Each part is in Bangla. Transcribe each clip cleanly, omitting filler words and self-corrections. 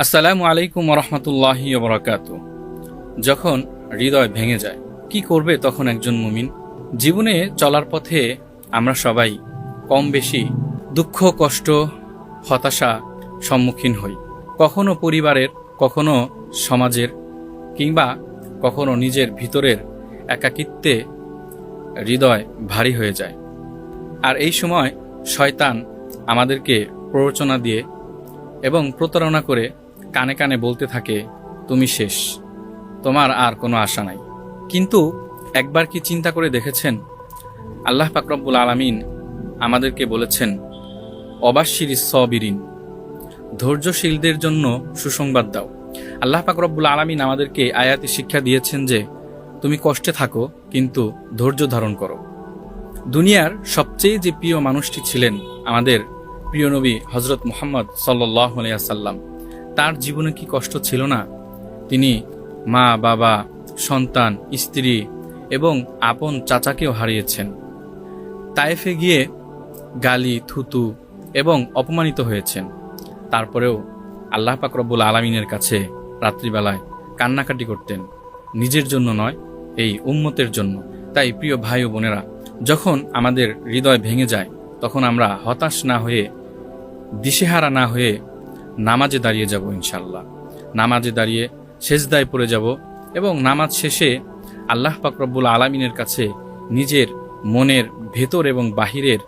আসসালামু আলাইকুম রহমতুল্লাহি ওবরাকাতু। যখন হৃদয় ভেঙে যায় কি করবে তখন একজন মুমিন? জীবনে চলার পথে আমরা সবাই কম বেশি দুঃখ, কষ্ট, হতাশা সম্মুখীন হই। কখনো পরিবারের, কখনো সমাজের, কিংবা কখনো নিজের ভিতরের একাকিত্বে হৃদয় ভারী হয়ে যায়। আর এই সময় শয়তান আমাদেরকে প্ররোচনা দিয়ে এবং প্রতারণা করে কানে কানে বলতে থাকে, তুমি শেষ, তোমার আর কোনো আশা নাই। কিন্তু একবার কি চিন্তা করে দেখেছেন, আল্লাহ পাক রব্বুল আলামিন আমাদেরকে বলেছেন, অবাশশিরিস সাবিরিন, ধৈর্যশীলদের জন্য সুসংবাদ দাও। আল্লাহ পাক রব্বুল আলামিন আমাদেরকে আয়াতে শিক্ষা দিয়েছেন যে তুমি কষ্টে থাকো কিন্তু ধৈর্য ধারণ করো। দুনিয়ার সবচেয়ে যে প্রিয় মানুষটি ছিলেন আমাদের প্রিয় নবী হজরত মুহাম্মদ সাল্লাল্লাহু আলাইহি ওয়াসাল্লাম, তার জীবনে কি কষ্ট ছিল না? তিনি মা, বাবা, সন্তান, স্ত্রী এবং আপন চাচাকেও হারিয়েছেন। তায়েফে গিয়ে গালি, থুতু এবং অপমানিত হয়েছেন। তারপরেও আল্লাহ পাক রব্বুল আলামিনের কাছে রাত্রিবেলায় কান্নাকাটি করতেন, নিজের জন্য নয়, এই উম্মতের জন্য। তাই প্রিয় ভাই ও বোনেরা, যখন আমাদের হৃদয় ভেঙে যায় তখন আমরা হতাশ না হয়ে, দিশেহারা না হয়ে নামাজে দাঁড়িয়ে যাব। ইনশাল্লাহ নামাজে দাঁড়িয়ে সেজদায় পড়ে যাব এবং নামাজ শেষে আল্লাহ পাক রব্বুল আলামিনের কাছে নিজের মনের ভেতর এবং বাহিরের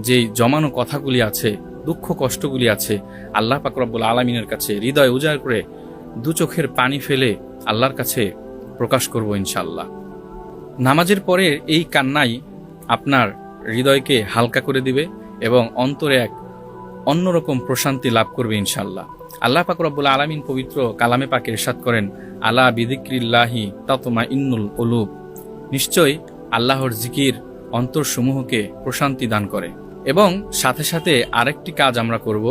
যেই জমানো কথাগুলি আছে, দুঃখ কষ্টগুলি আছে, আল্লাহ পাক রব্বুল আলামিনের কাছে হৃদয় উজাড় করে দু চোখের পানি ফেলে আল্লাহর কাছে প্রকাশ করব ইনশাল্লাহ। নামাজের পরে এই কান্নাই আপনার হৃদয়কে হালকা করে দিবে এবং অন্তরে এক অন্যরকম প্রশান্তি লাভ করবে ইনশাল্লাহ। আল্লাহ পাক রব্বুল আলামিন পবিত্র কালামে পাকে ইরশাদ করেন, আলা বিযিক্রিল্লাহি তাতমাইন্নুল কুলুব, নিশ্চয়ই আল্লাহর জিকির অন্তরসমূহকে প্রশান্তি দান করে। এবং সাথে সাথে আরেকটি কাজ আমরা করব,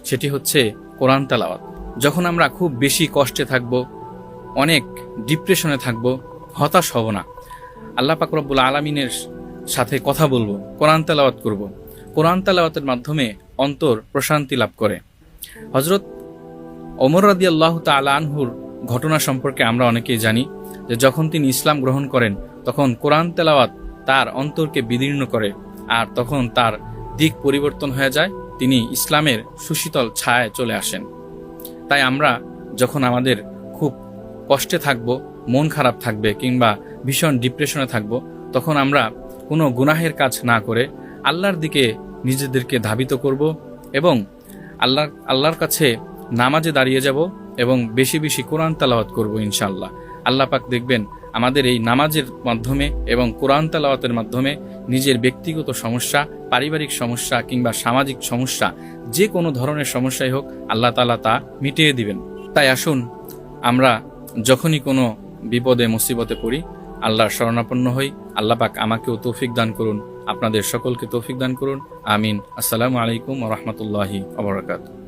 সেটি হচ্ছে কোরআন তেলাওয়াত। যখন আমরা খুব বেশি কষ্টে থাকব, অনেক ডিপ্রেশনে থাকব, হতাশ হব না, আল্লাহ পাক রব্বুল আলামিনের সাথে কথা বলবো, কোরআন তেলাওয়াত করব। কোরআন তেলাওয়াতের মাধ্যমে অন্তর প্রশান্তি লাভ করে। হযরত ওমর রাদিয়াল্লাহু তাআলা আনহুর ঘটনা সম্পর্কে আমরা অনেকেই জানি যে যখন তিনি ইসলাম গ্রহণ করেন তখন কোরআন তেলাওয়াত তার অন্তরকে বিদীর্ণ করে, আর তখন তার দিক পরিবর্তন হয়ে যায়, তিনি ইসলামের সুশীতল ছায়ায় চলে আসেন। তাই আমরা যখন আমাদের খুব কষ্টে থাকব, মন খারাপ থাকবে কিংবা ভীষণ ডিপ্রেশনে থাকব, তখন আমরা কোনো গুনাহের কাজ না করে আল্লাহর দিকে নিজেদেরকে ধাবিত করব এবং আল্লাহর কাছে নামাজে দাঁড়িয়ে যাব এবং বেশি বেশি কোরআন তেলাওয়াত করব ইনশাআল্লাহ। আল্লাহ পাক দেখবেন আমাদের এই নামাজের মাধ্যমে এবং কোরআন তেলাওয়াতের মাধ্যমে নিজের ব্যক্তিগত সমস্যা, পারিবারিক সমস্যা কিংবা সামাজিক সমস্যা, যে কোনো ধরনের সমস্যাই হোক, আল্লাহ তাআলা তা মিটিয়ে দিবেন। তাই আসুন আমরা যখনই কোনো বিপদে মুসিবতে পড়ি আল্লাহর শরণাপন্ন হই। আল্লাহ পাক আমাকেও তৌফিক দান করুন, আপনাদের সকলকে তৌফিক দান করুন। আমিন। আসসালামু আলাইকুম ওয়া রাহমাতুল্লাহি ওয়া বারাকাতুহু।